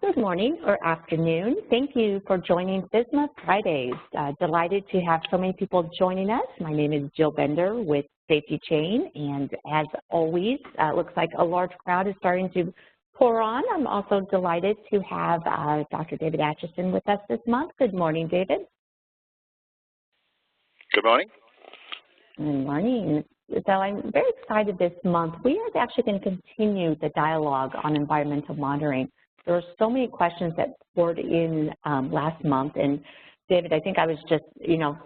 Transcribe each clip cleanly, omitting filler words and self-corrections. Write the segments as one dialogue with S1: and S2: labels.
S1: Good morning or afternoon. Thank you for joining FSMA Fridays. Delighted to have so many people joining us. My name is Jill Bender with Safety Chain, and as always, it looks like a large crowd is starting to pour on. I'm also delighted to have Dr. David Acheson with us this month. Good morning, David.
S2: Good morning.
S1: Good morning. So I'm very excited this month. We are actually going to continue the dialogue on environmental monitoring. There were so many questions that poured in last month, and David, I think I was just,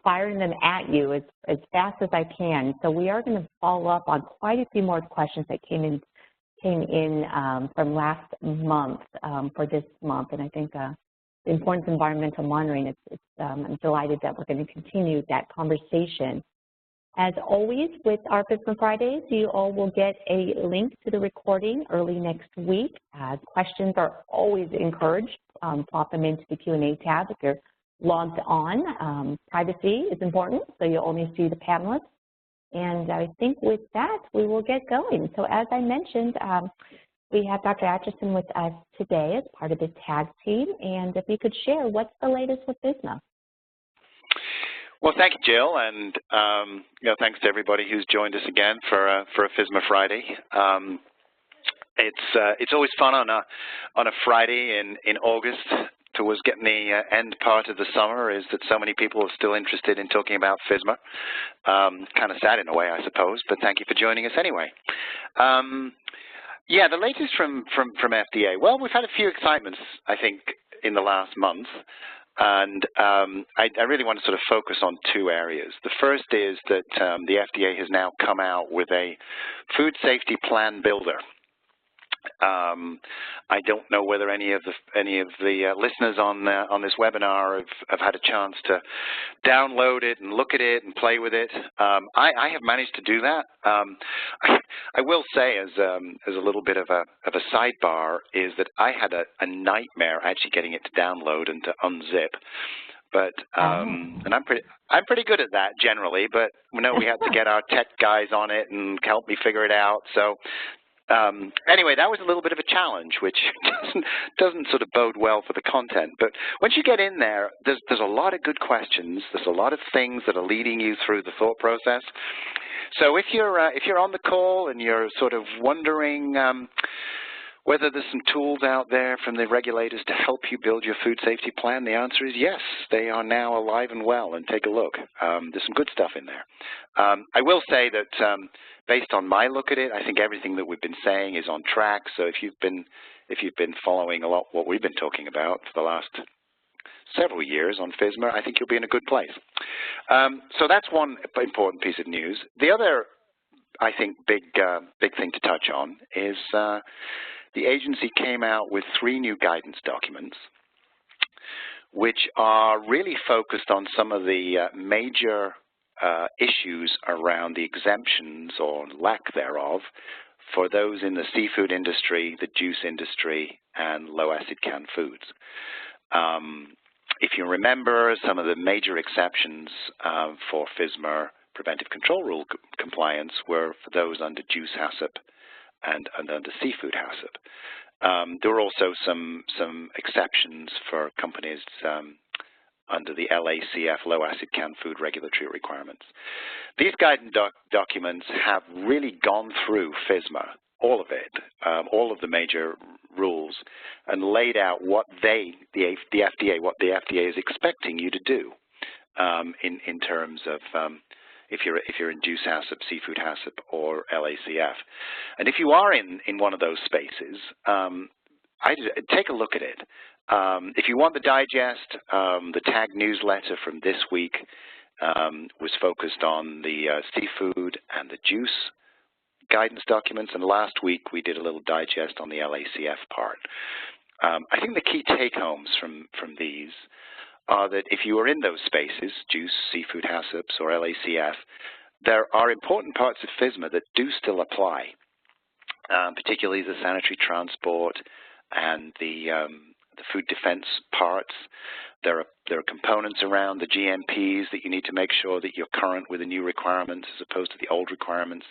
S1: firing them at you as fast as I can. So we are going to follow up on quite a few more questions that came in from last month for this month, and I think the importance of environmental monitoring. I'm delighted that we're going to continue that conversation. As always, with our FSMA Fridays, you all will get a link to the recording early next week. Questions are always encouraged. Plop them into the Q&A tab if you're logged on. Privacy is important, so you'll only see the panelists. And I think with that, we will get going. So as I mentioned, we have Dr. Acheson with us today as part of the TAG team. And if you could share, what's the latest with FSMA?
S2: Well, thank you, Jill, and thanks to everybody who's joined us again for a FSMA Friday. It's always fun on a Friday in August. Towards getting the end part of the summer is that so many people are still interested in talking about FSMA. Kind of sad in a way, I suppose, but thank you for joining us anyway. Yeah, the latest from FDA. Well, we've had a few excitements, I think, in the last month. And I really want to sort of focus on two areas. The first is that the FDA has now come out with a food safety plan builder. I don't know whether any of the listeners on this webinar have had a chance to download it and look at it and play with it. I have managed to do that. I will say, as a little bit of a sidebar, is that I had a nightmare actually getting it to download and to unzip. But and I'm pretty good at that generally. But we had to get our tech guys on it and help me figure it out. So. Anyway, that was a little bit of a challenge, which doesn't sort of bode well for the content. But once you get in there, there's a lot of good questions. There's a lot of things that are leading you through the thought process. So if you're on the call and you're sort of wondering whether there's some tools out there from the regulators to help you build your food safety plan, the answer is yes. They are now alive and well, and take a look. There's some good stuff in there. I will say that based on my look at it, I think everything that we've been saying is on track. So if you've been following a lot what we've been talking about for the last several years on FSMA, I think you'll be in a good place. So that's one important piece of news. The other, I think, big thing to touch on is the agency came out with 3 new guidance documents, which are really focused on some of the major issues around the exemptions or lack thereof for those in the seafood industry, the juice industry, and low-acid canned foods. If you remember, some of the major exceptions for FSMA preventive control rule compliance were for those under juice HACCP and under seafood HACCP. There were also some exceptions for companies under the LACF, low-acid canned food regulatory requirements. These guidance documents have really gone through FSMA, all of it, all of the major rules, and laid out what the FDA is expecting you to do in terms of if you're in juice HACCP, seafood HACCP, or LACF. And if you are in one of those spaces, take a look at it. If you want the digest, the TAG newsletter from this week was focused on the seafood and the juice guidance documents, and last week we did a little digest on the LACF part. I think the key take-homes from these are that if you are in those spaces, juice, seafood HACCPs, or LACF, there are important parts of FSMA that do still apply, particularly the sanitary transport and the food defense parts. There are components around the GMPs that you need to make sure that you're current with the new requirements as opposed to the old requirements.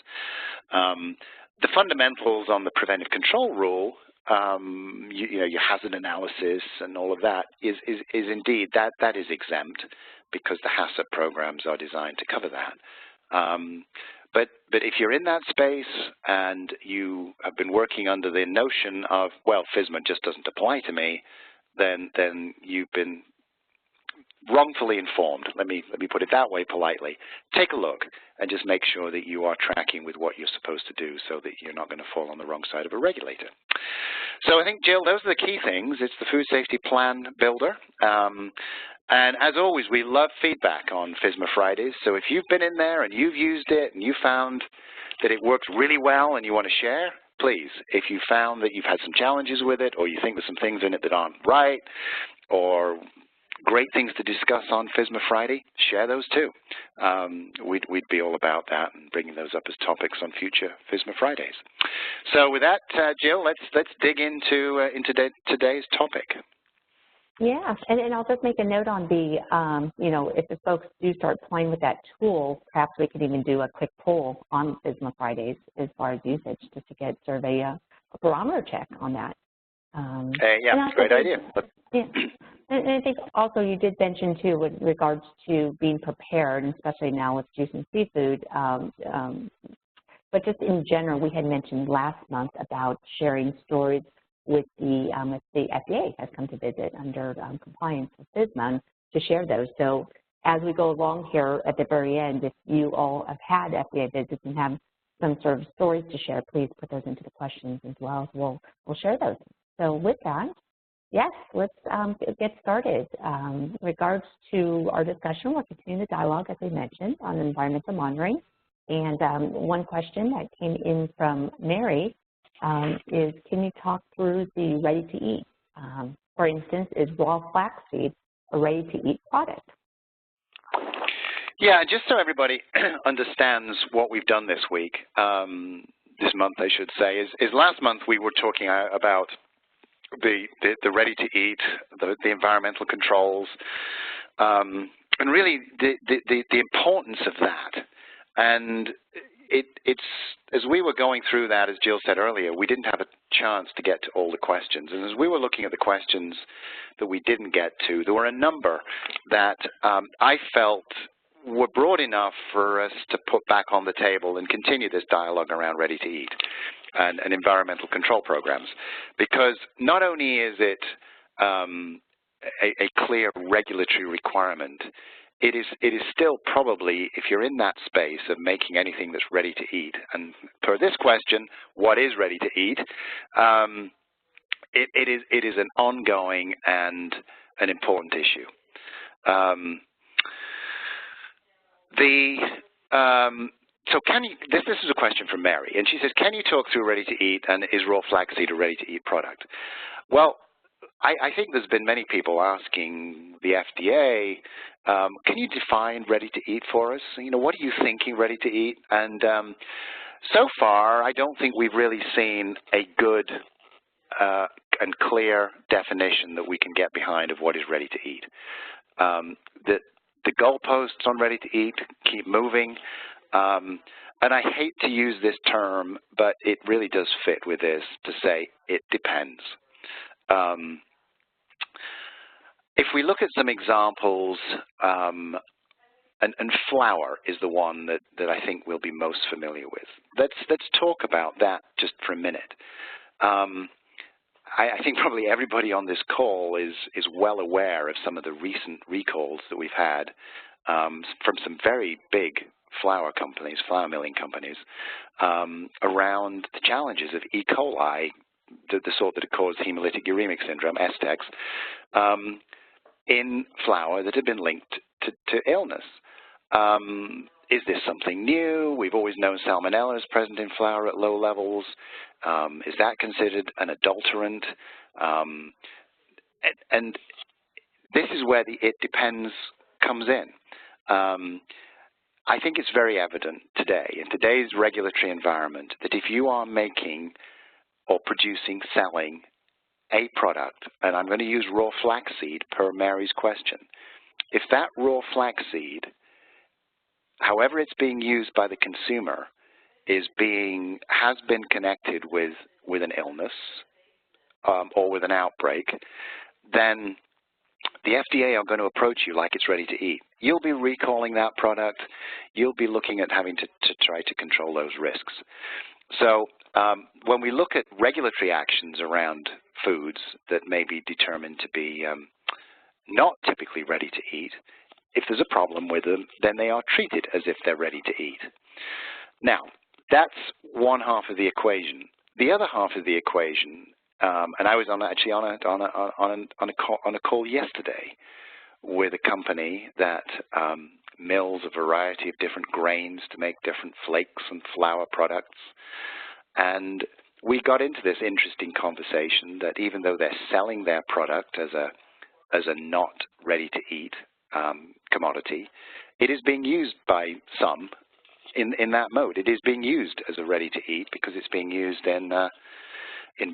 S2: The fundamentals on the preventive control rule you know, your hazard analysis and all of that is indeed that is exempt because the HACCP programs are designed to cover that. But if you're in that space and you have been working under the notion of, well, FSMA just doesn't apply to me, then you've been wrongfully informed. Let me put it that way politely. Take a look and just make sure that you are tracking with what you're supposed to do so that you're not going to fall on the wrong side of a regulator. So I think, Jill, those are the key things. It's the Food Safety Plan Builder. And as always, we love feedback on FSMA Fridays. So if you've been in there and you've used it and you found that it works really well and you want to share, please. If you found that you've had some challenges with it or you think there's some things in it that aren't right or great things to discuss on FSMA Friday, share those too. We'd be all about that and bringing those up as topics on future FSMA Fridays. So with that, Jill, let's dig into today's topic.
S1: Yeah, and I'll just make a note on the, you know, if the folks do start playing with that tool, perhaps we could even do a quick poll on FSMA Fridays as far as usage, just to get survey a barometer check on that.
S2: Yeah, great idea.
S1: Yeah. And I think also you did mention too with regards to being prepared, especially now with juice and seafood, but just in general, we had mentioned last month about sharing stories with the if the FDA has come to visit under compliance with FSMA to share those. So as we go along here at the very end, if you all have had FDA visits and have some sort of stories to share, please put those into the questions as well. We'll share those. So with that, yes, let's get started. Regards to our discussion, we're continuing the dialogue, as we mentioned, on environmental monitoring. And one question that came in from Mary is, can you talk through the ready-to-eat? For instance, is raw flaxseed a ready-to-eat product?
S2: Yeah, just so everybody understands what we've done this week, this month I should say, is last month we were talking about the ready-to-eat, the environmental controls, and really the importance of that. And it's as we were going through that, as Jill said earlier, we didn't have a chance to get to all the questions. And as we were looking at the questions that we didn't get to, there were a number that I felt were broad enough for us to put back on the table and continue this dialogue around ready-to-eat and environmental control programs. Because not only is it a clear regulatory requirement, it is still probably, if you're in that space of making anything that's ready to eat, and per this question, what is ready to eat? It is an ongoing and an important issue. So can you, this is a question from Mary, and she says, can you talk through ready to eat, and is raw flaxseed a ready to eat product? Well, I think there's been many people asking the FDA, can you define ready to eat for us? You know, what are you thinking ready to eat? And so far, I don't think we've really seen a good and clear definition that we can get behind of what is ready to eat. The goalposts on ready to eat keep moving. And I hate to use this term, but it really does fit with this to say it depends. If we look at some examples, and flour is the one that I think we'll be most familiar with. Let's talk about that just for a minute. I think probably everybody on this call is well aware of some of the recent recalls that we've had from some very big flour companies, flour milling companies, around the challenges of E. coli, the sort that cause hemolytic uremic syndrome, STEX, in flour that have been linked to illness. Is this something new? We've always known salmonella is present in flour at low levels. Is that considered an adulterant? And this is where the it depends comes in. I think it's very evident today, in today's regulatory environment, that if you are making or producing, selling a product, and I'm going to use raw flaxseed per Mary's question, if that raw flaxseed, however it's being used by the consumer, has been connected with an illness, or with an outbreak, then the FDA are going to approach you like it's ready to eat. You'll be recalling that product. You'll be looking at having to try to control those risks. So when we look at regulatory actions around foods that may be determined to be not typically ready to eat, if there's a problem with them, then they are treated as if they're ready to eat. Now, that's one half of the equation. The other half of the equation, and I was actually on a call yesterday with a company that mills a variety of different grains to make different flakes and flour products. And we got into this interesting conversation that even though they're selling their product as a not ready to eat commodity, it is being used by some in that mode. It is being used as a ready to eat because it's being used in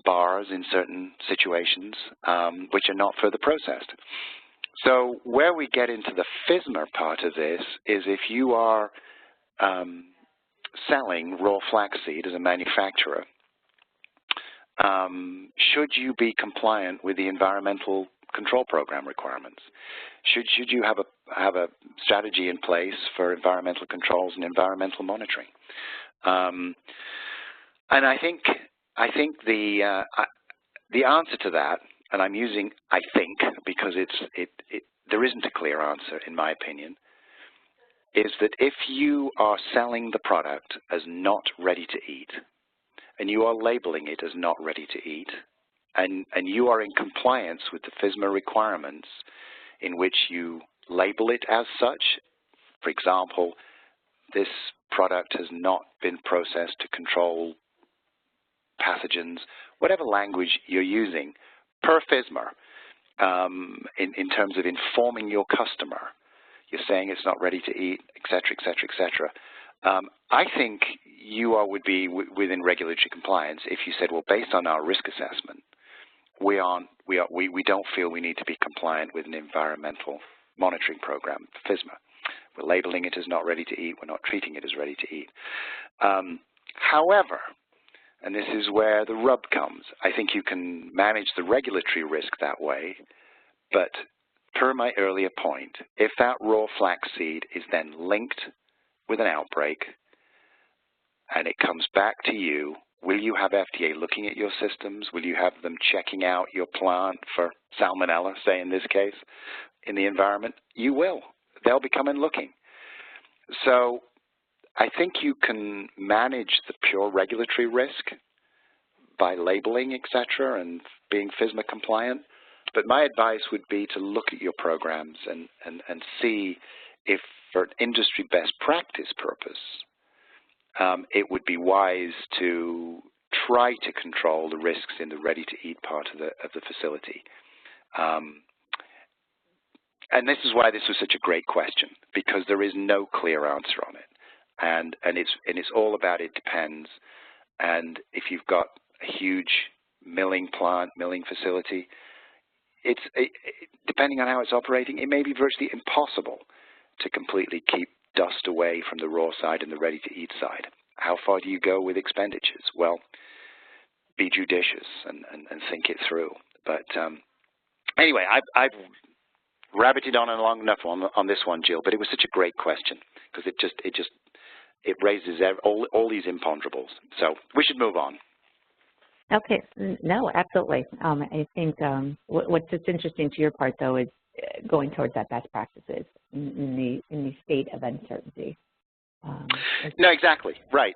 S2: bars in certain situations which are not further processed. So where we get into the FSMA part of this is if you are selling raw flaxseed as a manufacturer, should you be compliant with the environmental control program requirements? Should you have a strategy in place for environmental controls and environmental monitoring? And I think the answer to that, and I'm using I think because there isn't a clear answer in my opinion, is that if you are selling the product as not ready to eat, and you are labeling it as not ready to eat, and you are in compliance with the FSMA requirements in which you label it as such, for example, this product has not been processed to control pathogens, whatever language you're using, per FSMA, in terms of informing your customer, you're saying it's not ready to eat, et cetera, et cetera, et cetera. I think you would be within regulatory compliance if you said, well, based on our risk assessment, we don't feel we need to be compliant with an environmental monitoring program, FSMA. We're labeling it as not ready to eat. We're not treating it as ready to eat. However, and this is where the rub comes, I think you can manage the regulatory risk that way, but per my earlier point, if that raw flaxseed is then linked with an outbreak and it comes back to you, will you have FDA looking at your systems? Will you have them checking out your plant for salmonella, say in this case, in the environment? You will. They'll be coming looking. So I think you can manage the pure regulatory risk by labeling, et cetera, and being FSMA compliant. But my advice would be to look at your programs and see if, for an industry best practice purpose, it would be wise to try to control the risks in the ready-to-eat part of the facility. And this is why this was such a great question, because there is no clear answer on it. And it's all about it depends. And if you've got a huge milling plant, milling facility, depending on how it's operating, it may be virtually impossible to completely keep dust away from the raw side and the ready-to-eat side. How far do you go with expenditures? Well, be judicious and think it through. But anyway, I've rabbited on and long enough on this one, Jill. But it was such a great question because it raises all these imponderables. So we should move on.
S1: Okay. No, absolutely. I think what's just interesting to your part, though, is going towards that best practices in the state of uncertainty.
S2: No, exactly. Right.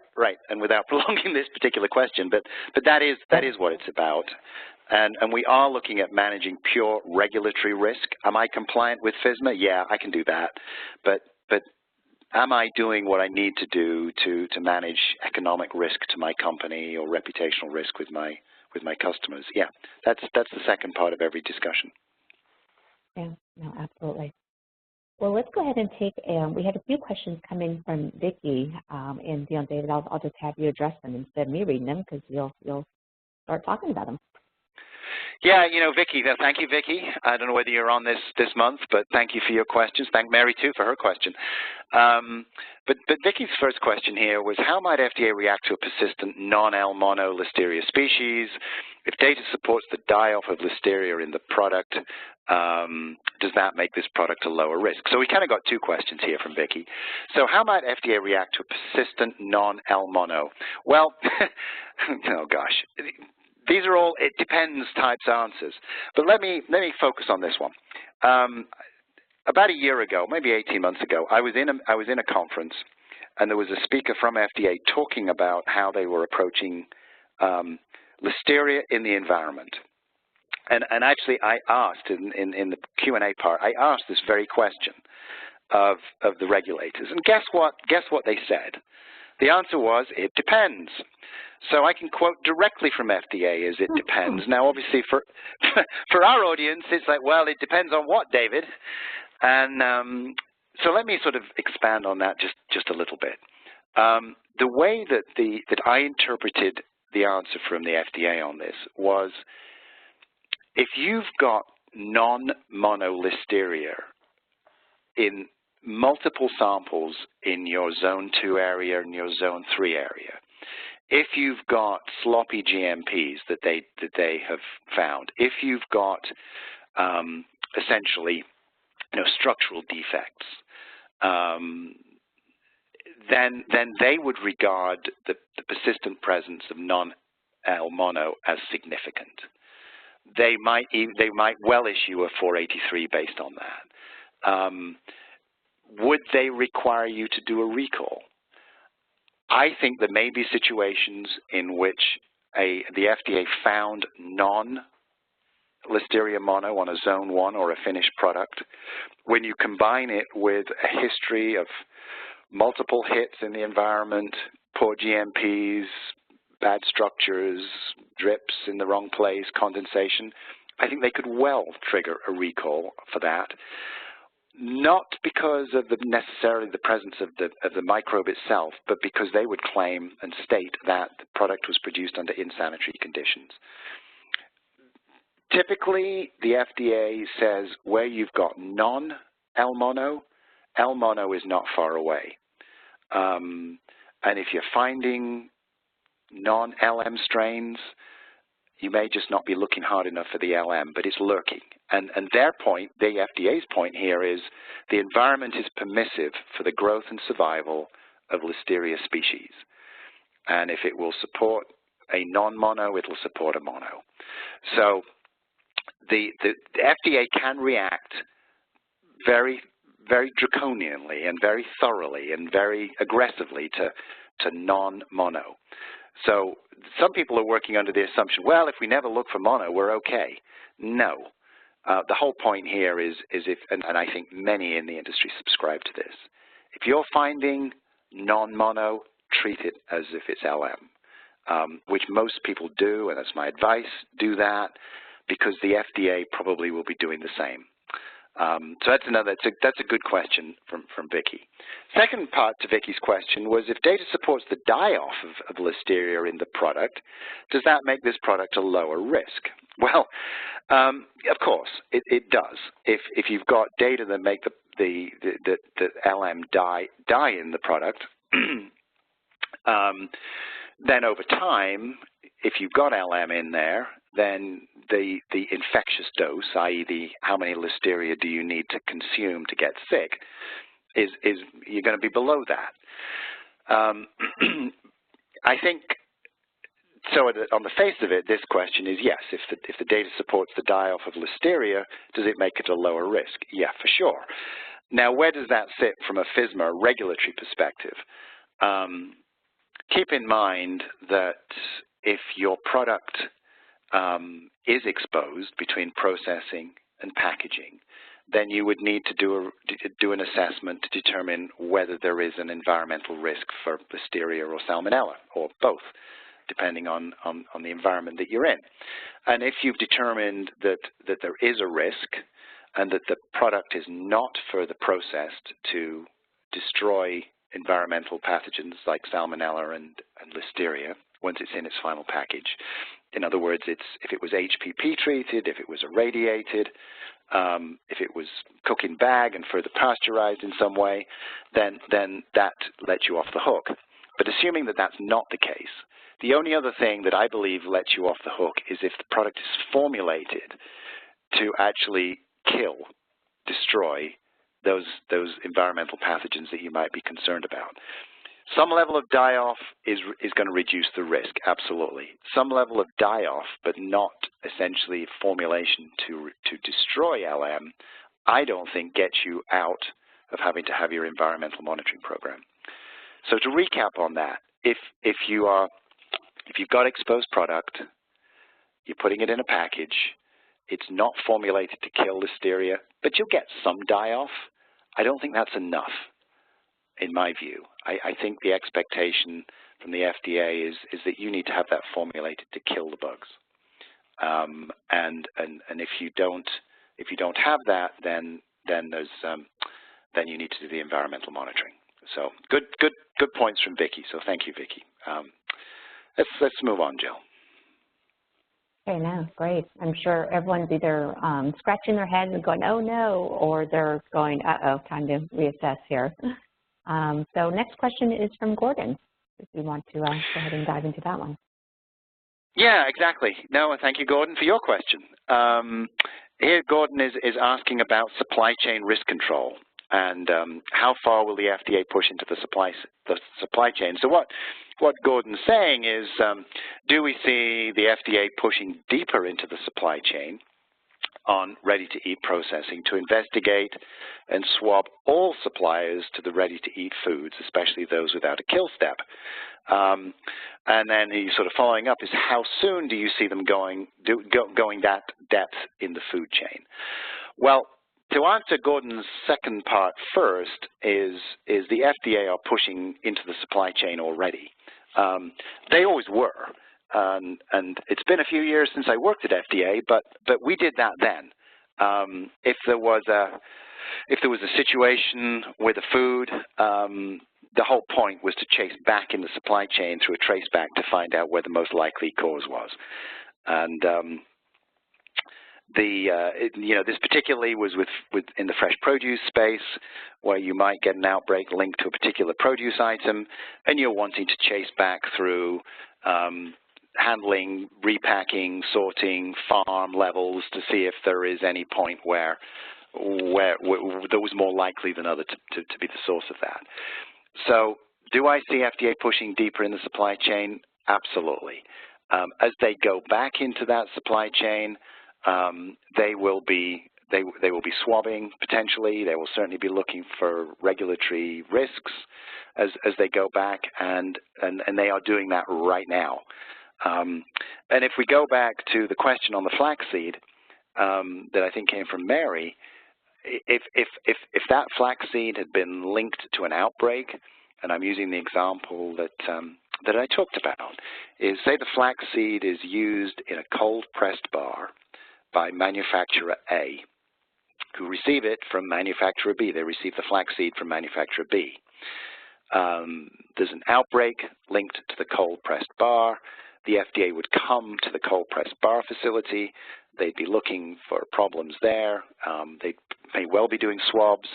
S2: And without prolonging this particular question, but that is what it's about. And we are looking at managing pure regulatory risk. Am I compliant with FSMA? Yeah, I can do that. But am I doing what I need to do to manage economic risk to my company or reputational risk with my customers? Yeah, that's the second part of every discussion.
S1: Yeah, no, absolutely. Well, let's go ahead and take, we had a few questions come in from Vickie, and David, I'll just have you address them instead of me reading them because you'll start talking about them.
S2: Yeah, you know, Vickie, thank you, Vickie. I don't know whether you're on this month, but thank you for your questions. Thank Mary, too, for her question. But Vickie's first question here was, how might FDA react to a persistent non-L mono listeria species? If data supports the die-off of listeria in the product, does that make this product a lower risk? So we kind of got two questions here from Vickie. So how might FDA react to a persistent non-L mono? Well, oh gosh. These are all it depends types answers. But let me focus on this one. About a year ago, maybe 18 months ago, I was in a conference, and there was a speaker from FDA talking about how they were approaching listeria in the environment. And actually, I asked in the Q&A part, I asked this very question of the regulators, and guess what they said? The answer was, it depends. So I can quote directly from FDA as it depends. Now, obviously, for our audience, it's like, well, it depends on what, David? And so let me sort of expand on that just a little bit. The way that I interpreted the answer from the FDA on this was, if you've got non-monolisteria in multiple samples in your Zone 2 area and your Zone 3 area, if you've got sloppy GMPs that they have found, if you've got essentially structural defects, then they would regard the persistent presence of non-L mono as significant. They might well issue a 483 based on that. Would they require you to do a recall? I think there may be situations in which the FDA found non-listeria mono on a Zone 1 or a finished product. When you combine it with a history of multiple hits in the environment, poor GMPs, bad structures, drips in the wrong place, condensation, I think they could well trigger a recall for that. Not because of necessarily the presence of the microbe itself, but because they would claim and state that the product was produced under insanitary conditions. Typically, the FDA says where you've got non-L mono, L mono is not far away. And if you're finding non-LM strains, you may just not be looking hard enough for the LM, but it's lurking. And their point, the FDA's point here is the environment is permissive for the growth and survival of listeria species. And if it will support a non-mono, it will support a mono. So the FDA can react very, very draconianly and very thoroughly and very aggressively to non-mono. So some people are working under the assumption, well, if we never look for mono, we're okay. No. The whole point here is if, and I think many in the industry subscribe to this, if you're finding non-mono, treat it as if it's LM, which most people do, and that's my advice, do that, because the FDA probably will be doing the same. So that's a good question from Vickie. Second part to Vickie's question was, if data supports the die-off of listeria in the product, does that make this product a lower risk? Well, of course, it does. If you've got data that make the LM die in the product, then over time, if you've got LM in there, then the infectious dose, i.e. how many listeria do you need to consume to get sick, is you're going to be below that. I think, so on the face of it, this question is yes, if the data supports the die-off of listeria, does it make it a lower risk? Yeah, for sure. Now, where does that sit from a FSMA regulatory perspective? Keep in mind that if your product is exposed between processing and packaging, then you would need to do an assessment to determine whether there is an environmental risk for listeria or salmonella, or both, depending on the environment that you're in. And if you've determined that there is a risk and that the product is not further processed to destroy environmental pathogens like salmonella and listeria once it's in its final package, In other words, if it was HPP treated, if it was irradiated, if it was cook in bag and further pasteurized in some way, then that lets you off the hook. But assuming that that's not the case, the only other thing that I believe lets you off the hook is if the product is formulated to actually kill, destroy those environmental pathogens that you might be concerned about. Some level of die-off is going to reduce the risk, absolutely. Some level of die-off, but not essentially formulation to destroy LM, I don't think gets you out of having to have your environmental monitoring program. So to recap on that, if you've got exposed product, you're putting it in a package, it's not formulated to kill listeria, but you'll get some die-off, I don't think that's enough, in my view. I think the expectation from the FDA is that you need to have that formulated to kill the bugs. And if you don't have that, then you need to do the environmental monitoring. So good points from Vickie. So thank you, Vickie. Let's move on, Jill.
S1: Okay, no, great. I'm sure everyone's either scratching their head and going, oh no, or they're going, uh-oh, time to reassess here. So next question is from Gordon, if you want to go ahead and dive into that one.
S2: Yeah, exactly. No, thank you, Gordon, for your question. Here, Gordon is asking about supply chain risk control and how far will the FDA push into the supply chain. So what Gordon's saying is, do we see the FDA pushing deeper into the supply chain on ready-to-eat processing to investigate and swab all suppliers to the ready-to-eat foods, especially those without a kill step? And then he's sort of following up is how soon do you see them going that depth in the food chain? Well, to answer Gordon's second part first is the FDA are pushing into the supply chain already. They always were. And it's been a few years since I worked at FDA, but we did that then. If there was a situation with a food, the whole point was to chase back in the supply chain through a trace back to find out where the most likely cause was. And this particularly was in the fresh produce space, where you might get an outbreak linked to a particular produce item, and you're wanting to chase back through handling, repacking, sorting, farm levels to see if there is any point where there was more likely than other to be the source of that. So do I see FDA pushing deeper in the supply chain? Absolutely. As they go back into that supply chain, they will be swabbing potentially. They will certainly be looking for regulatory risks as they go back, and they are doing that right now. And if we go back to the question on the flaxseed that I think came from Mary, if that flaxseed had been linked to an outbreak, and I'm using the example that I talked about, is say the flaxseed is used in a cold-pressed bar by manufacturer A, who receive it from manufacturer B. They receive the flaxseed from manufacturer B. There's an outbreak linked to the cold-pressed bar. The FDA would come to the cold-pressed bar facility. They'd be looking for problems there. They may well be doing swabs.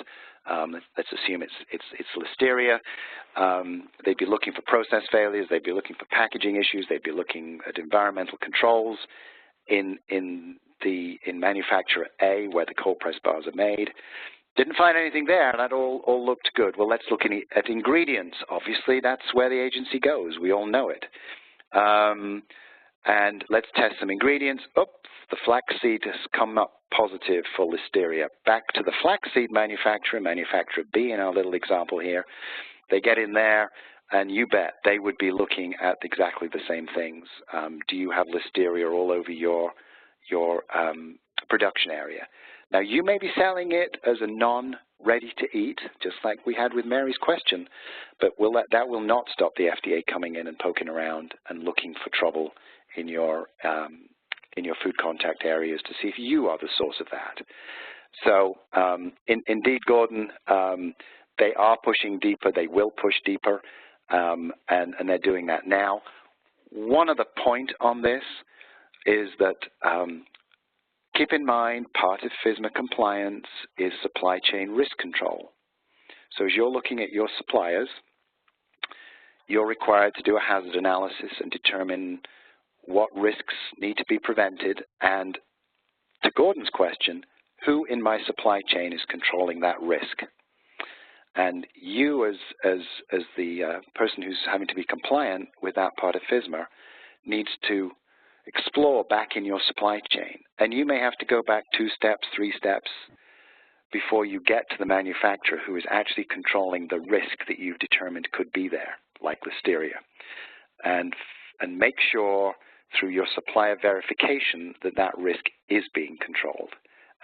S2: Let's assume it's listeria. They'd be looking for process failures. They'd be looking for packaging issues. They'd be looking at environmental controls in manufacturer A, where the cold-pressed bars are made. Didn't find anything there, and that all looked good. Well, let's look at ingredients. Obviously, that's where the agency goes. We all know it. And let's test some ingredients. Oops, the flaxseed has come up positive for listeria. Back to the flaxseed manufacturer, manufacturer B in our little example here. They get in there, and you bet they would be looking at exactly the same things. Do you have listeria all over your production area? Now, you may be selling it as a non-ready-to-eat, just like we had with Mary's question, but that will not stop the FDA coming in and poking around and looking for trouble in your food contact areas to see if you are the source of that. So, indeed, Gordon, they are pushing deeper. They will push deeper, and they're doing that now. One other point on this. is that keep in mind part of FSMA compliance is supply chain risk control. So as you're looking at your suppliers, you're required to do a hazard analysis and determine what risks need to be prevented, and to Gordon's question, who in my supply chain is controlling that risk? And you as the person who's having to be compliant with that part of FSMA needs to explore back in your supply chain. And you may have to go back 2 steps, 3 steps before you get to the manufacturer who is actually controlling the risk that you've determined could be there, like listeria. And make sure through your supplier verification that that risk is being controlled,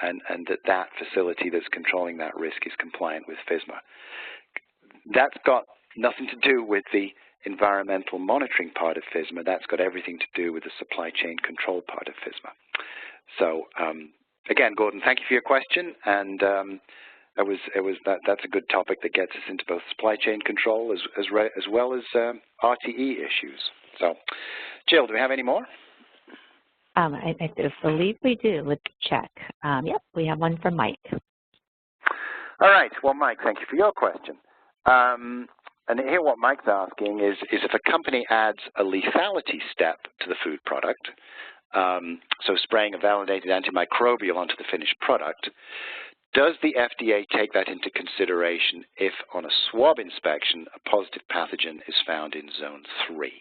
S2: and that facility that's controlling that risk is compliant with FSMA. That's got nothing to do with the environmental monitoring part of FSMA. That's got everything to do with the supply chain control part of FSMA. So again, Gordon, thank you for your question, and that's a good topic that gets us into both supply chain control as well as RTE issues. So, Jill, do we have any more?
S1: I believe we do. Let's check. Yep, we have one from Mike.
S2: All right. Well, Mike, thank you for your question. And here what Mike's asking is if a company adds a lethality step to the food product, so spraying a validated antimicrobial onto the finished product, does the FDA take that into consideration if on a swab inspection a positive pathogen is found in zone 3?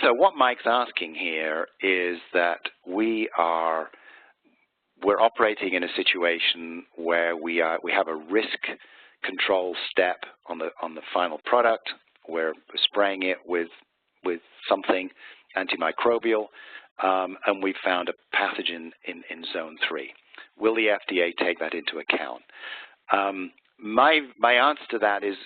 S2: So what Mike's asking here is that we're operating in a situation where we have a risk control step on the final product, where we're spraying it with something antimicrobial, and we've found a pathogen in zone 3. Will the FDA take that into account? My answer to that is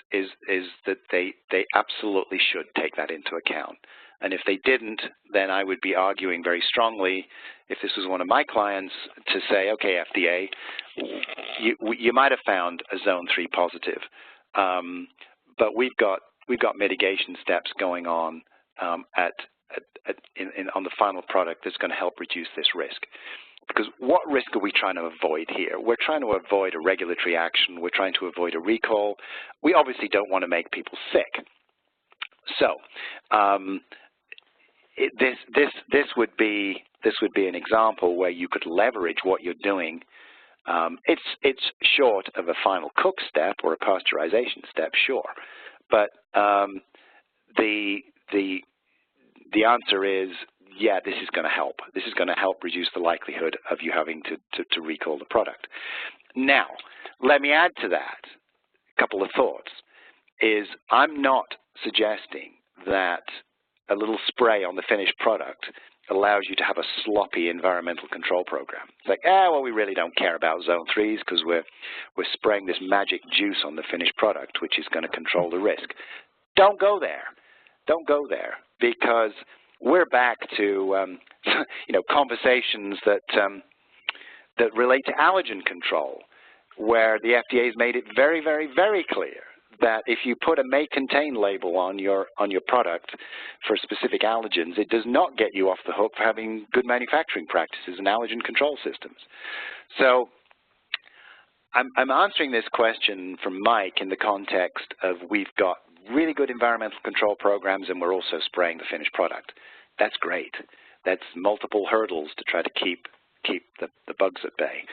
S2: that they absolutely should take that into account. And if they didn't, then I would be arguing very strongly, if this was one of my clients, to say, okay, FDA, you might have found a zone 3 positive, but we've got mitigation steps going on on the final product that's going to help reduce this risk. Because what risk are we trying to avoid here? We're trying to avoid a regulatory action. We're trying to avoid a recall. We obviously don't want to make people sick. So this would be an example where you could leverage what you're doing. It's short of a final cook step or a pasteurization step, sure, but the answer is, yeah, this is going to help. This is going to help reduce the likelihood of you having to recall the product. Now, let me add to that a couple of thoughts. I'm not suggesting that a little spray on the finished product allows you to have a sloppy environmental control program. It's like, well, we really don't care about zone 3s because we're spraying this magic juice on the finished product, which is going to control the risk. Don't go there. Don't go there, because we're back to conversations that relate to allergen control, where the FDA has made it very, very, very clear that if you put a may contain label on your product for specific allergens, it does not get you off the hook for having good manufacturing practices and allergen control systems. So I'm answering this question from Mike in the context of we've got really good environmental control programs and we're also spraying the finished product. That's great. That's multiple hurdles to try to keep the bugs at bay.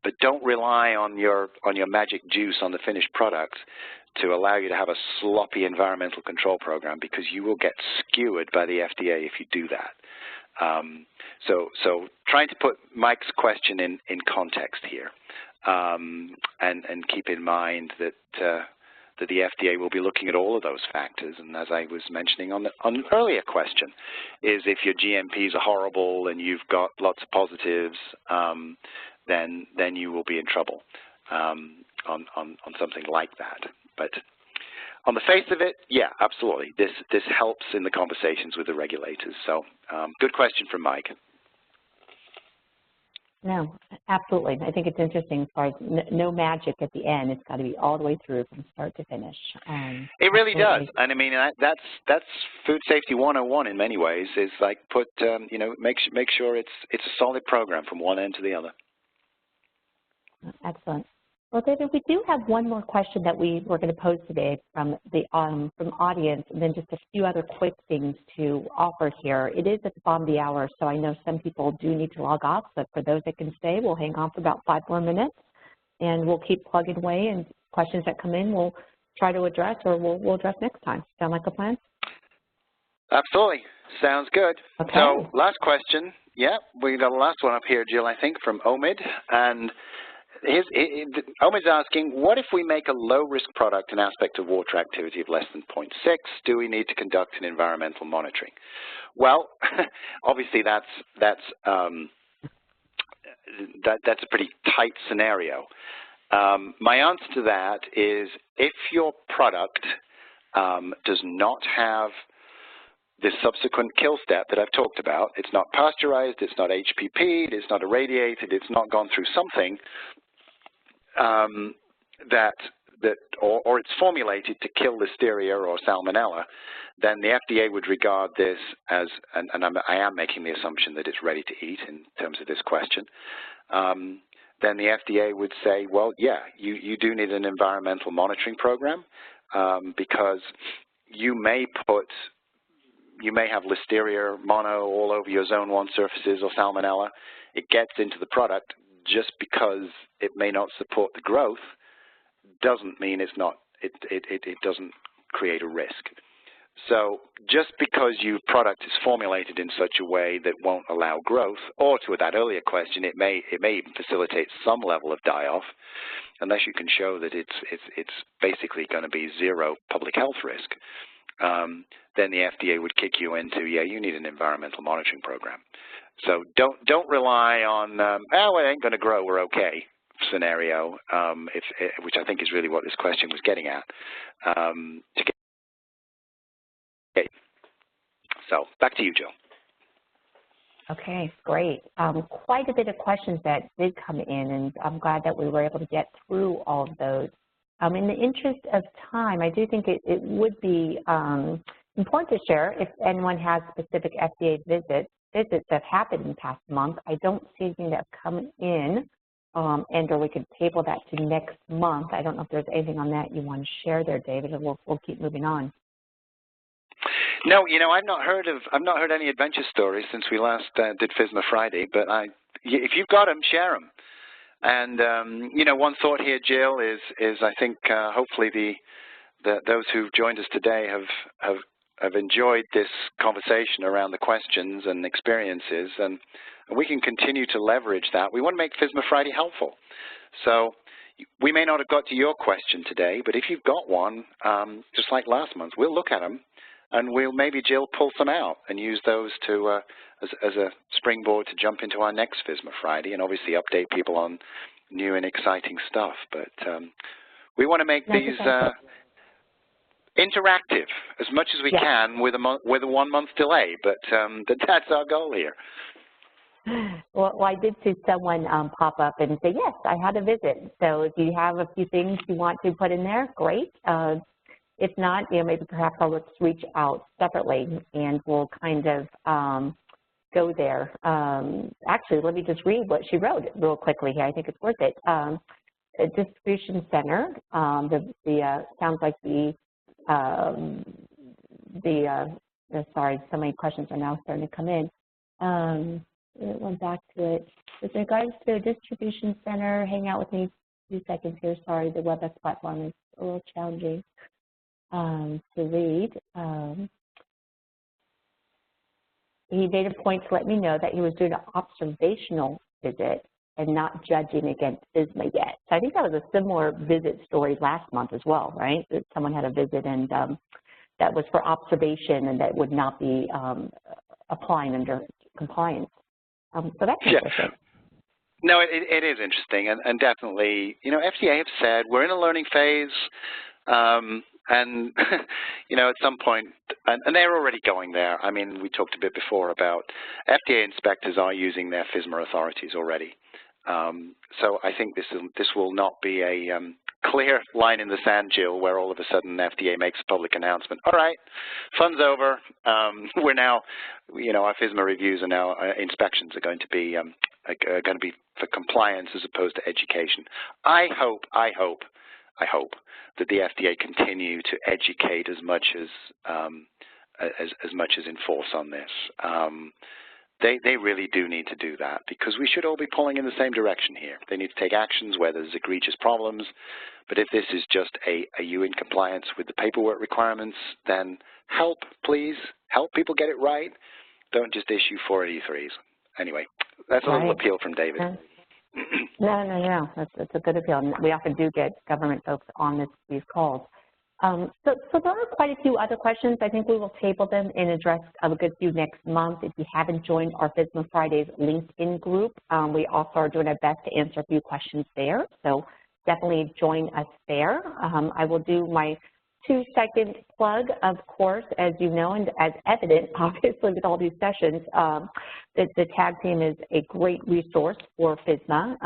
S2: But don't rely on your magic juice on the finished product to allow you to have a sloppy environmental control program, because you will get skewered by the FDA if you do that. So trying to put Mike's question in context here, and keep in mind that the FDA will be looking at all of those factors. And as I was mentioning on an earlier question, is if your GMPs are horrible and you've got lots of positives, then you will be in trouble on something like that. But on the face of it, yeah, absolutely. This helps in the conversations with the regulators. So good question from Mike.
S1: No, absolutely. I think it's interesting as far as no magic at the end. It's got to be all the way through from start to finish.
S2: It really
S1: Absolutely.
S2: does. And I mean, that's food safety 101 in many ways, is like put, you know, make sure it's a solid program from one end to the other.
S1: Excellent. Well, David, we do have one more question that we were going to pose today from the audience, and then just a few other quick things to offer here. It is at the bottom of the hour, so I know some people do need to log off, but for those that can stay, we'll hang on for about 5 more minutes, and we'll keep plugging away, and questions that come in we'll try to address, or we'll address next time. Sound like a plan?
S2: Absolutely. Sounds good.
S1: Okay.
S2: So last question. Yeah, we got the last one up here, Jill, I think, from Omid. And Omid's asking, what if we make a low-risk product an aspect of water activity of less than 0.6? Do we need to conduct an environmental monitoring? Well, obviously that's a pretty tight scenario. My answer to that is if your product does not have this subsequent kill step that I've talked about, it's not pasteurized, it's not HPP'd, it's not irradiated, it's not gone through something or it's formulated to kill Listeria or Salmonella, then the FDA would regard this as, and I am making the assumption that it's ready to eat in terms of this question, then the FDA would say, well, yeah, you do need an environmental monitoring program because you may have Listeria mono all over your zone 1 surfaces or Salmonella. It gets into the product. Just because it may not support the growth doesn't mean it doesn't create a risk. So just because your product is formulated in such a way that won't allow growth, or to that earlier question, it may even facilitate some level of die-off, unless you can show that it's basically going to be zero public health risk, then the FDA would kick you into, yeah, you need an environmental monitoring program. So don't rely on, oh, it ain't going to grow, we're okay scenario, which I think is really what this question was getting at. So back to you, Jill.
S1: Okay, great. Quite a bit of questions that did come in, and I'm glad that we were able to get through all of those. In the interest of time, I do think it would be important to share if anyone has specific FDA visits that happened in the past month. I don't see anything that's come in, and or we could table that to next month. I don't know if there's anything on that you want to share there, David, and we'll keep moving on.
S2: No, you know, I've not heard any adventure stories since we last did FSMA Friday. But if you've got them, share them. And you know, one thought here, Jill, is I think hopefully those who've joined us today have enjoyed this conversation around the questions and experiences, and we can continue to leverage that. We want to make FSMA Friday helpful. So we may not have got to your question today, but if you've got one, just like last month, we'll look at them, and we'll maybe, Jill, pull some out and use those to as a springboard to jump into our next FSMA Friday, and obviously update people on new and exciting stuff. But we want to make these interactive as much as we can with a 1 month delay, but that's our goal here.
S1: Well, I did see someone pop up and say, yes, I had a visit. So if you have a few things you want to put in there, great. If not, you know, maybe perhaps I'll just reach out separately and we'll kind of go there. Actually, let me just read what she wrote real quickly here. I think it's worth it. A distribution center, sounds like sorry, so many questions are now starting to come in. It went back to it. With regards to a distribution center, hang out with me a few seconds here. Sorry, the WebEx platform is a little challenging to read. He made a point to let me know that he was doing an observational visit and not judging against FSMA yet. So I think that was a similar visit story last month as well, right? That someone had a visit and that was for observation and that would not be applying under compliance. So that's interesting.
S2: No, it is interesting, and definitely, you know, FDA have said we're in a learning phase, and you know, at some point, and they're already going there. I mean, we talked a bit before about FDA inspectors are using their FSMA authorities already. So I think this will not be a clear line in the sand, Jill, where all of a sudden FDA makes a public announcement. All right, fun's over. We're now, our FSMA reviews are now inspections are going to be for compliance as opposed to education. I hope that the FDA continue to educate as much as enforce on this. They really do need to do that, because we should all be pulling in the same direction here. They need to take actions where there's egregious problems, but if this is just are you in compliance with the paperwork requirements, then help, please. Help people get it right. Don't just issue 483s. Anyway, that's a little appeal from David.
S1: No. That's a good appeal. We often do get government folks on these calls. So there are quite a few other questions. I think we will table them and address a good few next month. If you haven't joined our FSMA Fridays LinkedIn group, we also are doing our best to answer a few questions there. So definitely join us there. I will do my 2-second plug, of course, as you know, and as evident, obviously, with all these sessions, the TAG team is a great resource for FSMA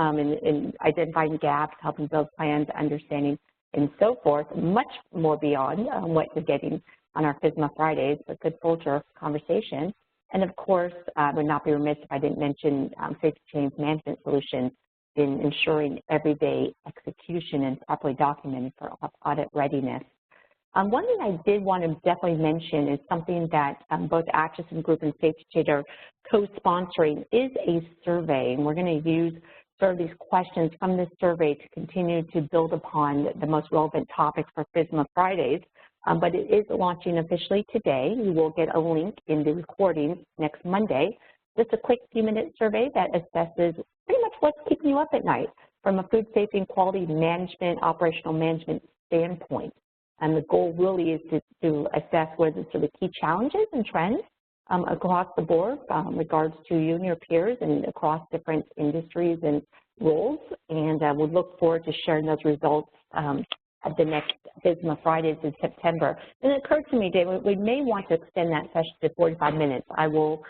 S1: in identifying gaps, helping build plans, understanding, and so forth, much more beyond what you're getting on our FSMA Fridays, but good culture conversation. And of course, I would not be remiss if I didn't mention safety chains management solutions in ensuring everyday execution and properly documented for audit readiness. One thing I did want to definitely mention is something that both Acheson Group and Safety Chain are co-sponsoring is a survey, and we're going to use sort of these questions from this survey to continue to build upon the most relevant topics for FSMA Fridays. But it is launching officially today. You will get a link in the recordings next Monday. Just a quick few-minute survey that assesses pretty much what's keeping you up at night from a food safety and quality management, operational management standpoint. And the goal really is to assess what are the sort of key challenges and trends across the board in regards to you and your peers and across different industries and roles. And we'll look forward to sharing those results at the next FSMA Fridays in September. And it occurred to me, David, we may want to extend that session to 45 minutes. I will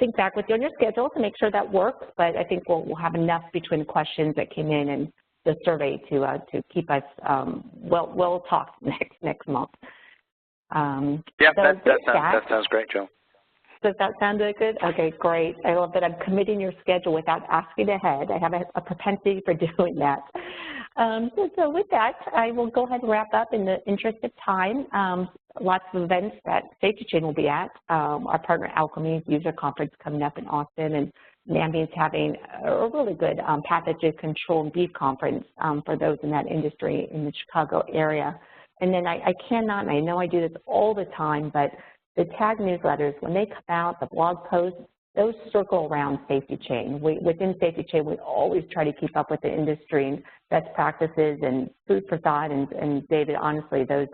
S1: sync back with you on your schedule to make sure that works, but I think we'll have enough between the questions that came in and the survey to keep us well talked next month.
S2: Yeah, so that sounds great, Jill.
S1: Does that sound good? Okay, great. I love that I'm committing your schedule without asking ahead. I have a propensity for doing that. So with that, I will go ahead and wrap up in the interest of time. Lots of events that Safety Chain will be at. Our partner Alchemy User Conference coming up in Austin, and NAMI is having a really good pathogen control and beef conference for those in that industry in the Chicago area. And then I cannot, and I know I do this all the time, but the TAG newsletters, when they come out, the blog posts, those circle around Safety Chain. Within Safety Chain, we always try to keep up with the industry and best practices and food for thought. And David, honestly, those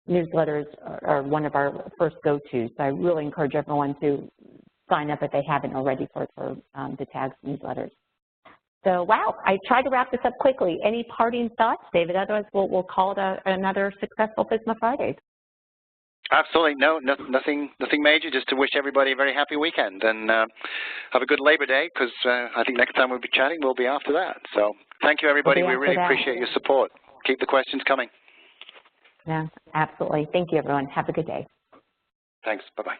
S1: newsletters are one of our first go-tos. So I really encourage everyone to sign up if they haven't already for the TAG newsletters. So, wow, I tried to wrap this up quickly. Any parting thoughts, David? Otherwise, we'll call it another successful FSMA Fridays.
S2: Absolutely. No, nothing major, just to wish everybody a very happy weekend and have a good Labor Day, because I think next time we'll be chatting, we'll be after that. So thank you, everybody. We really appreciate your support. Keep the questions coming.
S1: Yeah, absolutely. Thank you, everyone. Have a good day.
S2: Thanks. Bye-bye.